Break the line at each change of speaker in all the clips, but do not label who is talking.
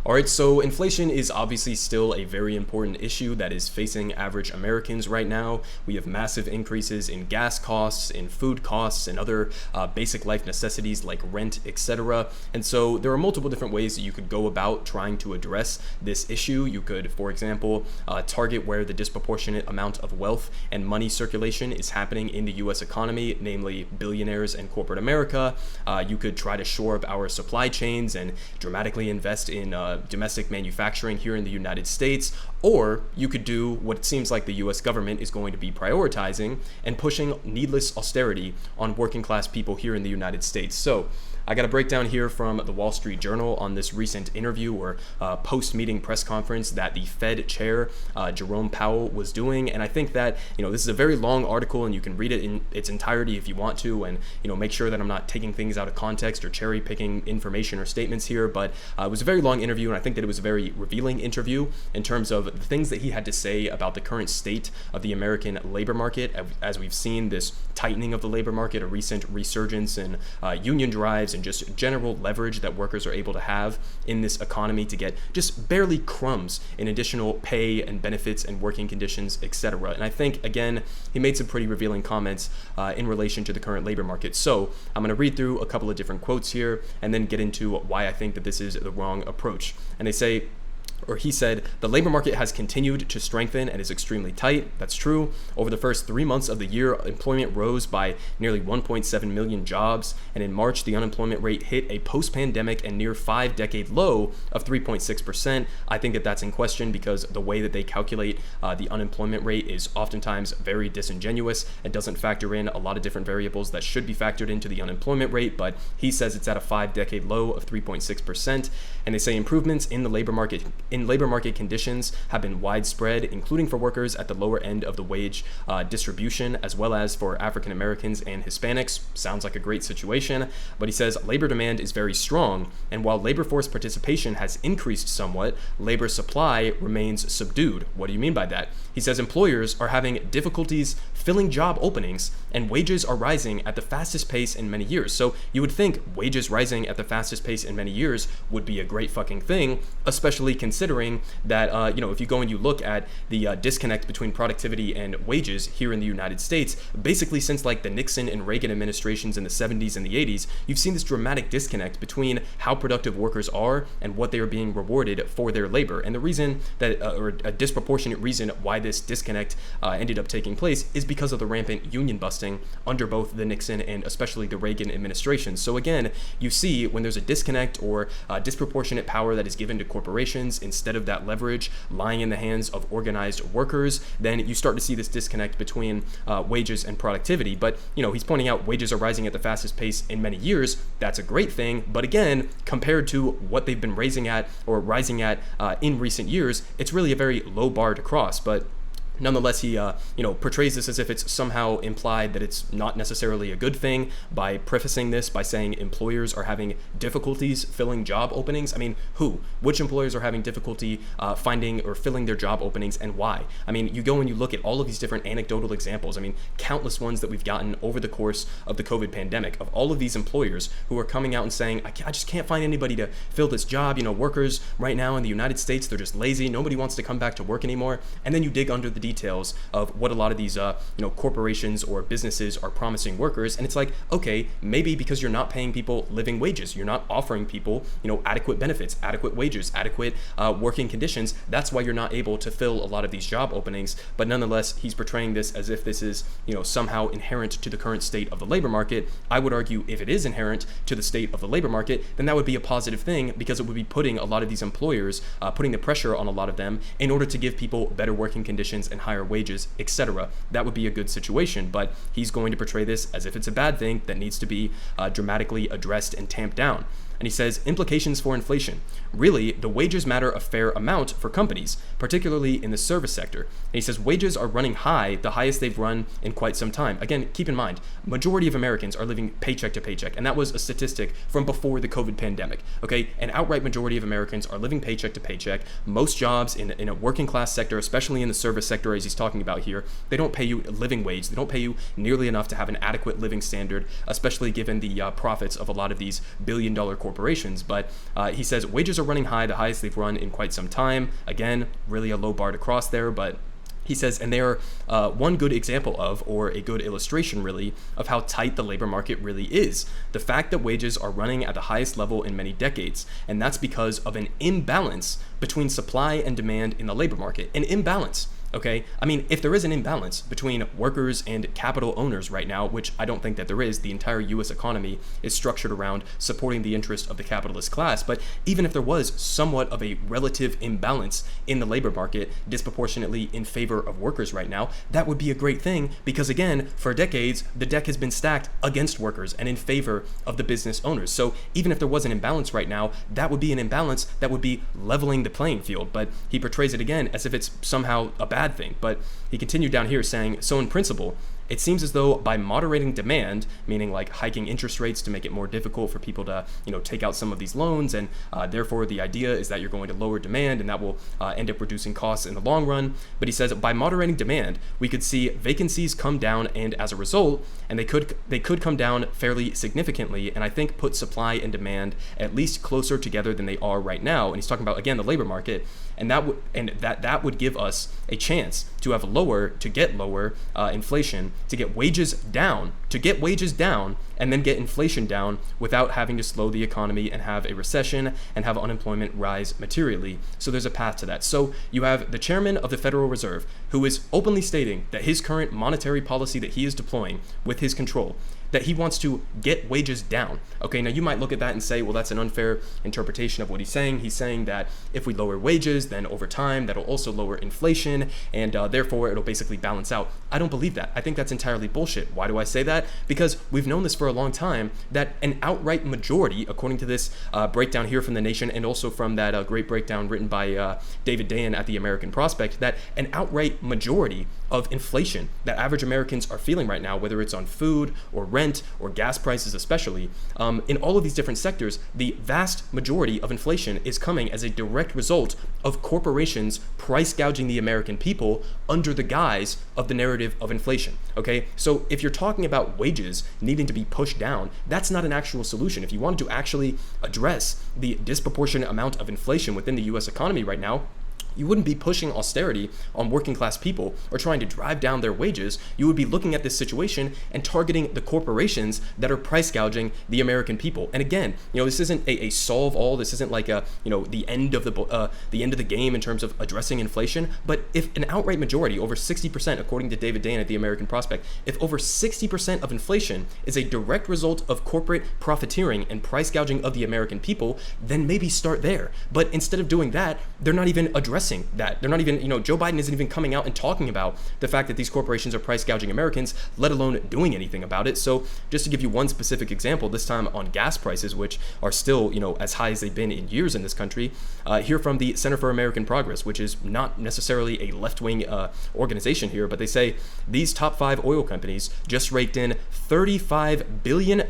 All right, so inflation is obviously still a very important issue that is facing average Americans right now. We have massive increases in gas costs, in food costs, and other basic life necessities like rent, etc. And so there are multiple different ways that you could go about trying to address this issue. You could, for example, target where the disproportionate amount of wealth and money circulation is happening in the US economy, namely billionaires and corporate America. You could try to shore up our supply chains and dramatically invest in domestic manufacturing here in the United States, or you could do what it seems like the US government is going to be prioritizing and pushing needless austerity on working class people here in the United States. So I got a breakdown here from the Wall Street Journal on this recent interview or post-meeting press conference that the Fed chair, Jerome Powell, was doing. And I think that, this is a very long article and you can read it in its entirety if you want to, and, make sure that I'm not taking things out of context or cherry picking information or statements here. But it was a very long interview, and I think that it was a very revealing interview in terms of the things that he had to say about the current state of the American labor market, as we've seen this tightening of the labor market, a recent resurgence in union drives, and just general leverage that workers are able to have in this economy to get just barely crumbs in additional pay and benefits and working conditions, etc. And I think, again, he made some pretty revealing comments in relation to the current labor market. So I'm going to read through a couple of different quotes here and then get into why I think that this is the wrong approach. And he said, the labor market has continued to strengthen and is extremely tight. That's true. Over the first 3 months of the year, employment rose by nearly 1.7 million jobs. And in March, the unemployment rate hit a post-pandemic and near 5-decade low of 3.6%. I think that that's in question because the way that they calculate the unemployment rate is oftentimes very disingenuous. It doesn't factor in a lot of different variables that should be factored into the unemployment rate, but he says it's at a 5-decade low of 3.6%. And they say improvements in the labor market conditions have been widespread, including for workers at the lower end of the wage distribution, as well as for African Americans and Hispanics. Sounds like a great situation, but he says labor demand is very strong, and while labor force participation has increased somewhat, labor supply remains subdued. What do you mean by that? He says employers are having difficulties filling job openings, and wages are rising at the fastest pace in many years. So you would think wages rising at the fastest pace in many years would be a great fucking thing, especially considering that, if you go and you look at the disconnect between productivity and wages here in the United States, basically since like the Nixon and Reagan administrations in the 70s and the 80s, you've seen this dramatic disconnect between how productive workers are and what they are being rewarded for their labor. And the reason that, or a disproportionate reason why this disconnect ended up taking place is because of the rampant union busting under both the Nixon and especially the Reagan administration. So again, you see when there's a disconnect or disproportionate power that is given to corporations instead of that leverage lying in the hands of organized workers, then you start to see this disconnect between wages and productivity. But he's pointing out wages are rising at the fastest pace in many years. That's a great thing, but again, compared to what they've been rising at in recent years, it's really a very low bar to cross. But nonetheless, he portrays this as if it's somehow implied that it's not necessarily a good thing by prefacing this by saying employers are having difficulties filling job openings. I mean, which employers are having difficulty finding or filling their job openings, and why? I mean, you go and you look at all of these different anecdotal examples. I mean, countless ones that we've gotten over the course of the COVID pandemic of all of these employers who are coming out and saying, I just can't find anybody to fill this job. Workers right now in the United States, they're just lazy. Nobody wants to come back to work anymore. And then you dig under the details of what a lot of these corporations or businesses are promising workers, and it's like, okay, maybe because you're not paying people living wages, you're not offering people adequate benefits, adequate wages, adequate working conditions, that's why you're not able to fill a lot of these job openings. But nonetheless, he's portraying this as if this is somehow inherent to the current state of the labor market. I would argue if it is inherent to the state of the labor market, then that would be a positive thing, because it would be putting a lot of these employers, putting the pressure on a lot of them in order to give people better working conditions and higher wages, etc. That would be a good situation, but he's going to portray this as if it's a bad thing that needs to be dramatically addressed and tamped down. And he says, implications for inflation. Really, the wages matter a fair amount for companies, particularly in the service sector. And he says wages are running high, the highest they've run in quite some time. Again, keep in mind, majority of Americans are living paycheck to paycheck, and that was a statistic from before the COVID pandemic. Okay, an outright majority of Americans are living paycheck to paycheck. Most jobs in a working class sector, especially in the service sector, as he's talking about here, they don't pay you a living wage. They don't pay you nearly enough to have an adequate living standard, especially given the profits of a lot of these billion-dollar corporations corporations. But he says wages are running high, the highest they've run in quite some time. Again, really a low bar to cross there, but he says, and they are one good example of, or a good illustration really, of how tight the labor market really is. The fact that wages are running at the highest level in many decades, and that's because of an imbalance between supply and demand in the labor market. An imbalance. Okay, I mean, if there is an imbalance between workers and capital owners right now, which I don't think that there is, the entire US economy is structured around supporting the interest of the capitalist class. But even if there was somewhat of a relative imbalance in the labor market, disproportionately in favor of workers right now, that would be a great thing because, again, for decades, the deck has been stacked against workers and in favor of the business owners. So even if there was an imbalance right now, that would be an imbalance that would be leveling the playing field. But he portrays it again as if it's somehow a bad thing. But he continued down here saying, so in principle, it seems as though by moderating demand, meaning like hiking interest rates to make it more difficult for people to, take out some of these loans, and therefore the idea is that you're going to lower demand, and that will end up reducing costs in the long run. But he says by moderating demand, we could see vacancies come down, and as a result, and they could come down fairly significantly, and I think put supply and demand at least closer together than they are right now. And he's talking about again the labor market, and that would give us a chance to get lower inflation, to get wages down, and then get inflation down without having to slow the economy and have a recession and have unemployment rise materially. So there's a path to that. So you have the chairman of the Federal Reserve who is openly stating that his current monetary policy that he is deploying with his control, that he wants to get wages down. Okay, now you might look at that and say, well, that's an unfair interpretation of what he's saying. He's saying that if we lower wages, then over time, that'll also lower inflation, and therefore it'll basically balance out. I don't believe that. I think that's entirely bullshit. Why do I say that? Because we've known this for a long time, that an outright majority, according to this breakdown here from The Nation, and also from that great breakdown written by David Dayen at the American Prospect, that an outright majority of inflation that average Americans are feeling right now, whether it's on food or rent or gas prices especially, in all of these different sectors, the vast majority of inflation is coming as a direct result of corporations price gouging the American people under the guise of the narrative of inflation. Okay, so if you're talking about wages needing to be pushed down, that's not an actual solution. If you wanted to actually address the disproportionate amount of inflation within the US economy right now, you wouldn't be pushing austerity on working class people or trying to drive down their wages. You would be looking at this situation and targeting the corporations that are price gouging the American people. And again, this isn't a solve all. This isn't like the end of the game in terms of addressing inflation. But if an outright majority, over 60%, according to David Dayen at the American Prospect, if over 60% of inflation is a direct result of corporate profiteering and price gouging of the American people, then maybe start there. But instead of doing that, they're not even addressing that. They're not even, Joe Biden isn't even coming out and talking about the fact that these corporations are price gouging Americans, let alone doing anything about it. So just to give you one specific example, this time on gas prices, which are still, as high as they've been in years in this country, here from the Center for American Progress, which is not necessarily a left-wing organization here, but they say these top 5 oil companies just raked in $35 billion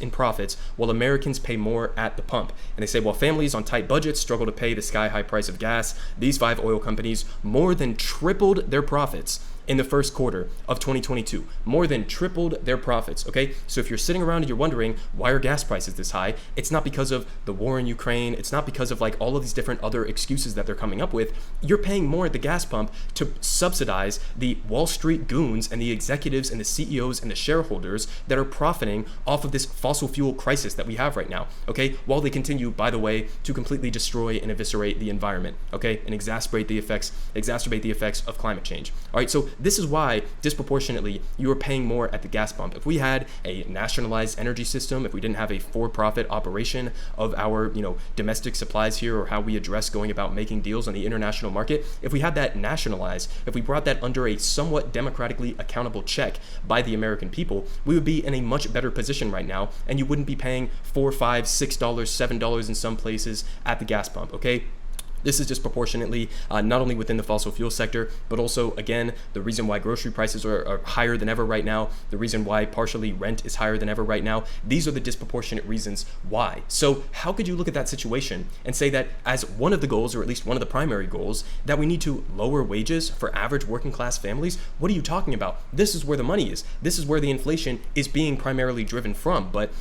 in profits while Americans pay more at the pump. And they say while families on tight budgets struggle to pay the sky-high price of gas, these 5 oil companies more than tripled their profits in the first quarter of 2022, more than tripled their profits. Okay, so if you're sitting around and you're wondering why are gas prices this high, it's not because of the war in Ukraine. It's not because of like all of these different other excuses that they're coming up with. You're paying more at the gas pump to subsidize the Wall Street goons and the executives and the CEOs and the shareholders that are profiting off of this fossil fuel crisis that we have right now. Okay, while they continue, by the way, to completely destroy and eviscerate the environment. Okay, and exacerbate the effects of climate change. All right, so this is why disproportionately you are paying more at the gas pump. If we had a nationalized energy system, if we didn't have a for-profit operation of our domestic supplies here, or how we address going about making deals on the international market, if we had that nationalized, if we brought that under a somewhat democratically accountable check by the American people, we would be in a much better position right now, and you wouldn't be paying $4, $5, $6, $7 in some places at the gas pump. Okay. This is disproportionately not only within the fossil fuel sector, but also, again, the reason why grocery prices are higher than ever right now, the reason why partially rent is higher than ever right now. These are the disproportionate reasons why. So how could you look at that situation and say that as one of the goals, or at least one of the primary goals, that we need to lower wages for average working class families? What are you talking about? This is where the money is. This is where the inflation is being primarily driven from. But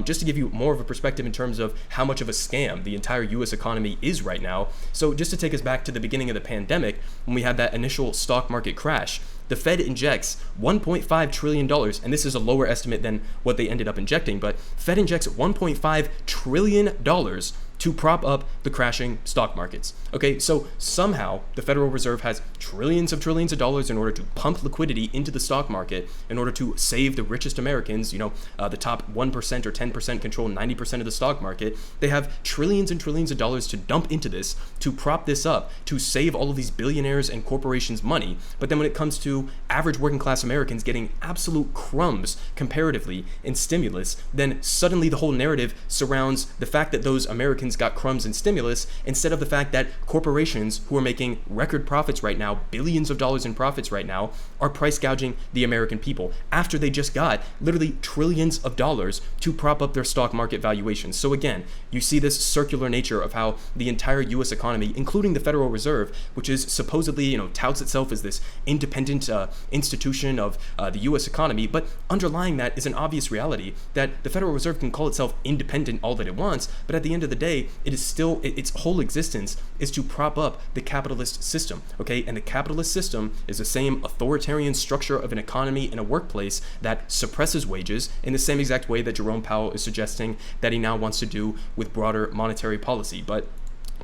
just to give you more of a perspective in terms of how much of a scam the entire U.S. economy is right now. So just to take us back to the beginning of the pandemic, when we had that initial stock market crash, the Fed injects $1.5 trillion, and this is a lower estimate than what they ended up injecting, but Fed injects $1.5 trillion to prop up the crashing stock markets. Okay, so somehow the Federal Reserve has trillions of dollars in order to pump liquidity into the stock market in order to save the richest Americans, the top 1% or 10% control 90% of the stock market. They have trillions and trillions of dollars to dump into this, to prop this up, to save all of these billionaires and corporations money. But then when it comes to average working class Americans getting absolute crumbs comparatively in stimulus, then suddenly the whole narrative surrounds the fact that those Americans got crumbs in stimulus instead of the fact that corporations who are making record profits right now, billions of dollars in profits right now, are price gouging the American people after they just got literally trillions of dollars to prop up their stock market valuations. So again, you see this circular nature of how the entire U.S. economy, including the Federal Reserve, which is supposedly, touts itself as this independent institution of the U.S. economy, but underlying that is an obvious reality that the Federal Reserve can call itself independent all that it wants, but at the end of the day, it is still, its whole existence is to prop up the capitalist system, okay? And the capitalist system is the same authoritarian structure of an economy in a workplace that suppresses wages in the same exact way that Jerome Powell is suggesting that he now wants to do with broader monetary policy. But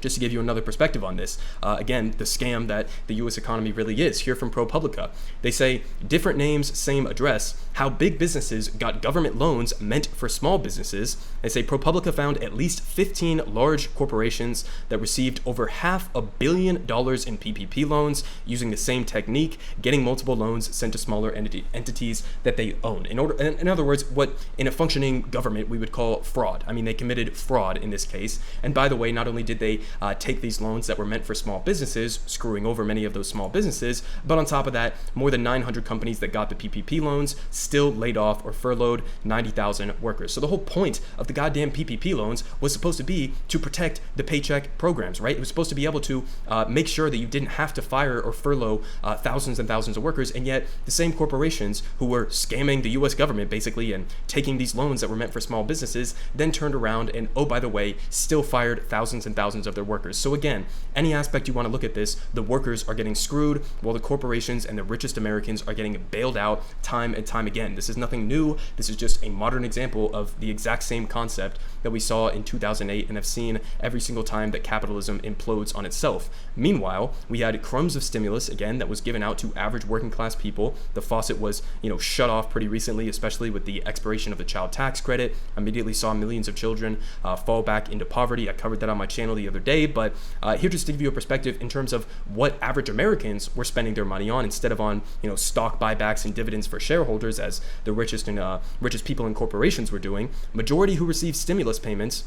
just to give you another perspective on this, again, the scam that the U.S. economy really is, here from ProPublica. They say, different names, same address, how big businesses got government loans meant for small businesses. They say ProPublica found at least 15 large corporations that received over $500 million in PPP loans using the same technique, getting multiple loans sent to smaller entities that they own. In other words, what in a functioning government we would call fraud. I mean, they committed fraud in this case. And by the way, not only did they take these loans that were meant for small businesses, screwing over many of those small businesses, but on top of that, more than 900 companies that got the PPP loans still laid off or furloughed 90,000 workers. So the whole point of the goddamn PPP loans was supposed to be to protect the paycheck programs, right? It was supposed to be able to make sure that you didn't have to fire or furlough thousands and thousands of workers, and yet the same corporations who were scamming the U.S. government basically and taking these loans that were meant for small businesses then turned around and, oh, by the way, still fired thousands and thousands of their workers. So again, any aspect you want to look at this, the workers are getting screwed while the corporations and the richest Americans are getting bailed out time and time again. This is nothing new. This is just a modern example of the exact same concept that we saw in 2008 and have seen every single time that capitalism implodes on itself. Meanwhile, we had crumbs of stimulus, again, that was given out to average working class people. The faucet was, shut off pretty recently, especially with the expiration of the child tax credit. Immediately saw millions of children fall back into poverty. I covered that on my channel the other day, but here just to give you a perspective in terms of what average Americans were spending their money on instead of on stock buybacks and dividends for shareholders as the richest people and corporations were doing. Majority who received stimulus payments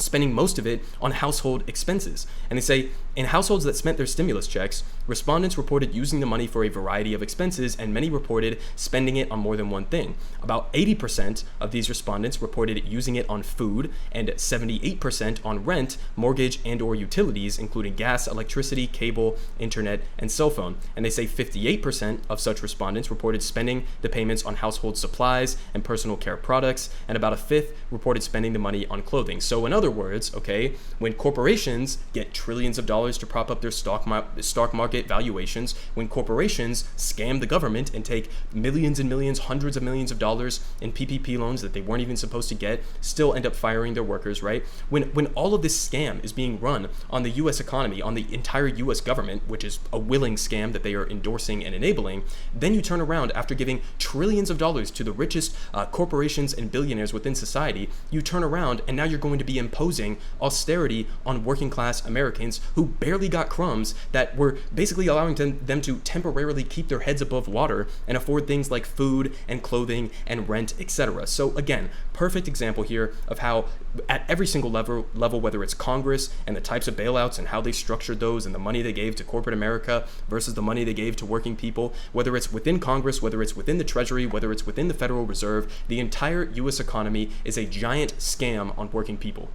spending most of it on household expenses. And they say, in households that spent their stimulus checks, respondents reported using the money for a variety of expenses, and many reported spending it on more than one thing. About 80% of these respondents reported using it on food, and 78% on rent, mortgage, and or utilities, including gas, electricity, cable, internet, and cell phone. And they say 58% of such respondents reported spending the payments on household supplies and personal care products, and about a fifth reported spending the money on clothing. So in other words, okay, when corporations get trillions of dollars to prop up their stock market valuations, when corporations scam the government and take millions and millions, hundreds of millions of dollars in PPP loans that they weren't even supposed to get, still end up firing their workers, right? When all of this scam is being run on the U.S. economy, on the entire U.S. government, which is a willing scam that they are endorsing and enabling, then you turn around after giving trillions of dollars to the richest corporations and billionaires within society, you turn around and now you're going to be imposing austerity on working class Americans who barely got crumbs that were basically allowing them to temporarily keep their heads above water and afford things like food and clothing and rent, etc. So again, perfect example here of how at every single level, whether it's Congress and the types of bailouts and how they structured those and the money they gave to corporate America versus the money they gave to working people, whether it's within Congress, whether it's within the Treasury, whether it's within the Federal Reserve, the entire U.S. economy is a giant scam on working people.